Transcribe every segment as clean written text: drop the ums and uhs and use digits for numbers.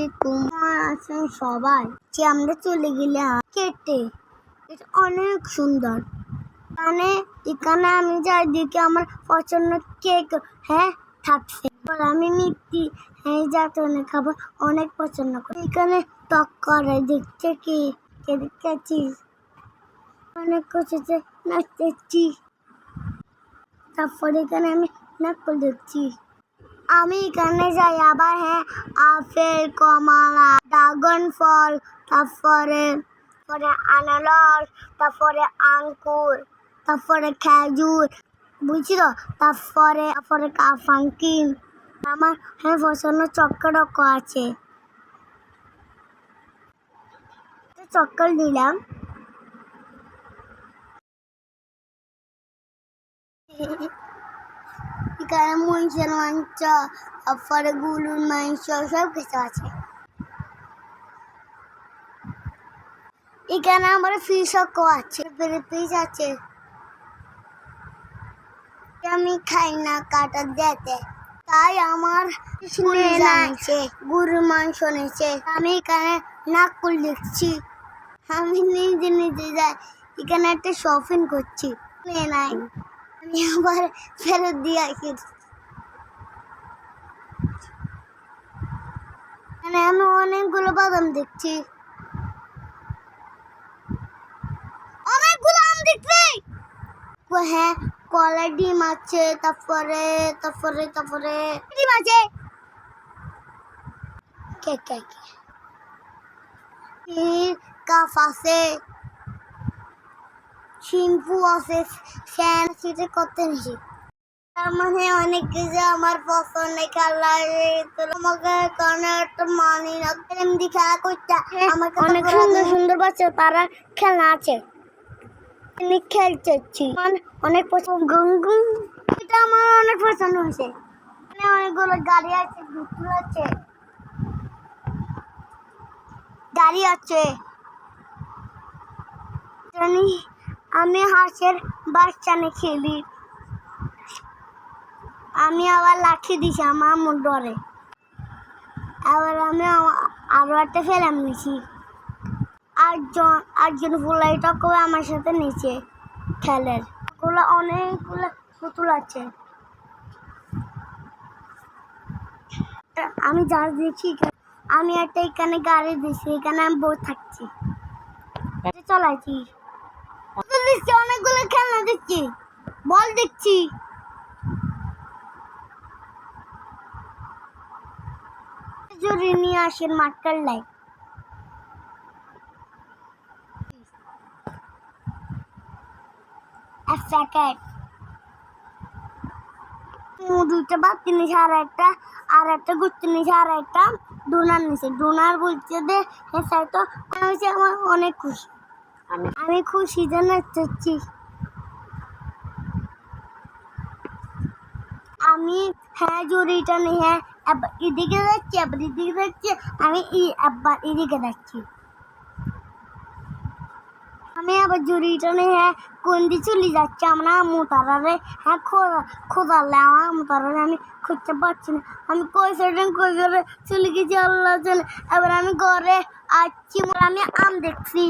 আলাইকুম। আছেন সবাই? যে আমরা চলে গেলাম কেটে, এটা অনেক সুন্দর। এখানে আমি চারিদিকে আমার পছন্দ কেক থাকছে। আমি মিষ্টি জাতীয় খাবার অনেক পছন্দ করি। এখানে টক করে দেখছে কি দেখেছিস অনেক কিছু নাচতেছি। তারপরে এখানে আমি নাটক দেখছি। আমি এখানে যাই আবার আপেল, কমলা, ড্রাগন ফল, তারপরে আনারস, তারপরে আঙ্কুর, তারপরে খেজুর, বুঝছো? তারপরে পাম্পকিন। আমার পছন্দ চক্করক আছে, চক্কর দিলাম। এখানে মহিষের মাংস, তারপরে গরুর মাংস, সব কিছু আছে। এখানে আমার ফিশও আছে, পিস আছে। আমি খাই না কাটা দিতে, তাই আমার গরুর মাংস নিয়েছে। আমি এখানে নাকুল দেখছি। আমি নিজে যাই এখানে একটা শপিং করছি, নাই আমি আবার ফেরত দিয়ে আসি। আমি অনেকগুলো বাদাম দেখছি, অনেকগুলো আম দেখছি। কলা, ডিম আছে, তারপরে ডিম আছে, কাপ আছে, শ্যাম্পু আছে, ফ্যান সেটা করতে নিছি। তার মানে অনেক কিছু আমার পছন্দ খেলা। তোমাকে কারণে একটা মানি না এমনি খেলা করতে। আমার অনেক সুন্দর সুন্দর বাচ্চা তারা খেলনা আছে, খেলতে অনেক পছন্দ। এটা আমার অনেক পছন্দ হয়েছে। অনেকগুলো গাড়ি আছে, গাড়ি আছে। আমি হাঁসের বাচ্চা নিয়ে খেলি। আমি আবার লাঠি দিছি আমার আম্মুর ডরে। আবার আমি আরো একটা ফেলাম নিছি। আটজন ফুলাইটা করে আমার সাথে নিচে খেলের। অনেকগুলো পুতুল আছে। আমি যা দেখছি, আমি একটা এখানে গাড়ি দিছি, এখানে আমি বসে থাকছি, চলাইছি। অনেকগুলো খেলনা দেখছি, বল দেখছি। জোরে নিয়ে আসেন মাঠটার লাই। দুইটা বাতি নিচে, আর একটা গুচ্ছি নিচে, আর একটা ডোনার নিচে। ডোনার বলছে যে তো আমার অনেক খুশি। আমি খুশি যে নাচছি। আমি জড়িটা নিয়ে এদিকে যাচ্ছি, আবার এদিকে যাচ্ছি। আমি আবার এদিকে যাচ্ছি। আমি আবার জড়িটা নিয়ে কোন দিয়ে চলে যাচ্ছি। আমরা মোতারে খোঁজালে আমার মোতারে আমি খুঁজতে পারছি না। আমি কই করে চলে গেছি, আল্লাহ চলে। এবার আমি ঘরে আসছি, আমি আম দেখছি।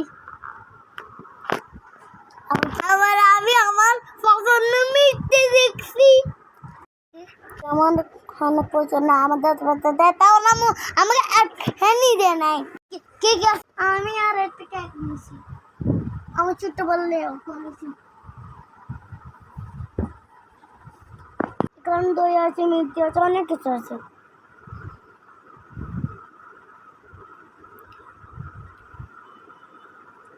আবার আমি আমার পছন্দ মিষ্টি দেখছি। আমার পছন্দ আমাদের তাও না আমাকে নিয়ে নাই। আমি আর একটা কেক নিয়েছি, আমার ছোট্ট বললে কারণ দই আছে, মিষ্টি আছে, অনেক কিছু আছে।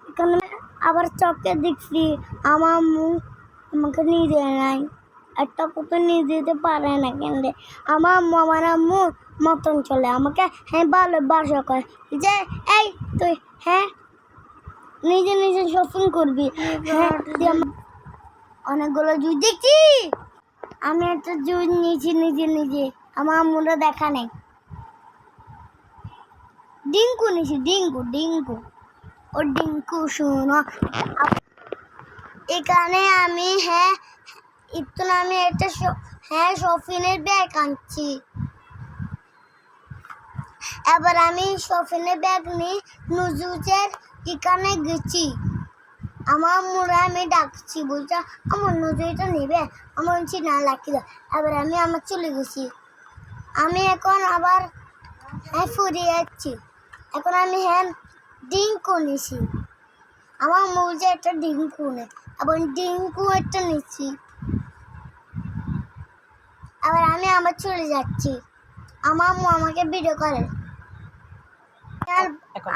এখানে আবার চকলেট দেখছি। আমার আমাকে নিয়ে দেয় নাই, একটা কত নিয়ে দিতে পারে না। কেন আমার আম্মু মতন চলে, আমাকে ভালোবাসা করে যে এই তুই নিজে শপিং করবি। অনেকগুলো জুস দেখছি। আমি একটা জুস নিয়েছি নিজে, আমার আম্মুরা দেখা নেই। ডিঙ্কু নিয়েছি, ডিঙ্কু ও ডিঙ্কু শুনো। এখানে আমি আমি একটা শপিনের ব্যাগ আনছি। এবার আমি শপিনের ব্যাগ নিয়ে নুজুজের এখানে গেছি। আমার আম্মুরে আমি ডাকছি, বলছে আমার নুজুইটা নেবে, আমার বলছি না লাকি দাও। এবার আমি আমার চলে গেছি। আমি এখন আবার ফুরিয়ে যাচ্ছি। এখন আমি ডিঙ্কু নিছি। আমার বলছে একটা ডিঙ্কু নে, আবার ডিঙ্কু একটা নিচ্ছি। আবার আমি আবার চলে যাচ্ছি। আমার আম্মু আমাকে ভিডিও করে।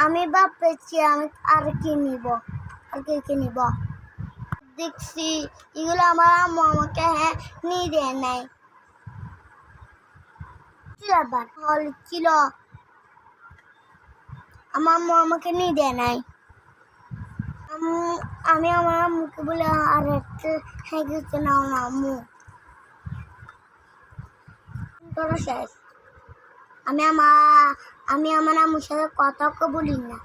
আমি ভাবছি আমি আর কি নিব, আর কি নিব। দেখছি এগুলো আমার আম্মু আমাকে নিয়ে দেয় নাই। আবার হল ছিল, আমার আম্মু আমাকে নিয়ে দেয় নাই। আমি আমার আম্মুকে বলে আর একটা কিছু নাও না আম্মু, শেষ। আমি আমার আম্মুর সাথে কথা বলি না।